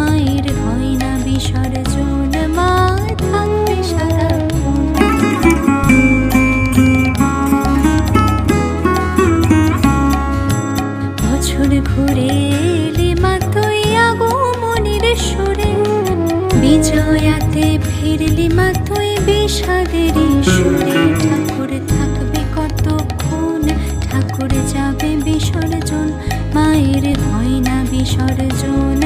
মায়ের হয় না বিসর্জন, মা থাকবে সারাক্ষণ। বছর ঘুরে এলে মা তুই আগমনের সুরে, বিজয়াতে ফিরলি মা তুই বিষাদের সুরে। ঠাকুর থাকবে কতক্ষণ, ঠাকুর যাবে বিসর্জন, মায়ের হয় না বিসর্জন।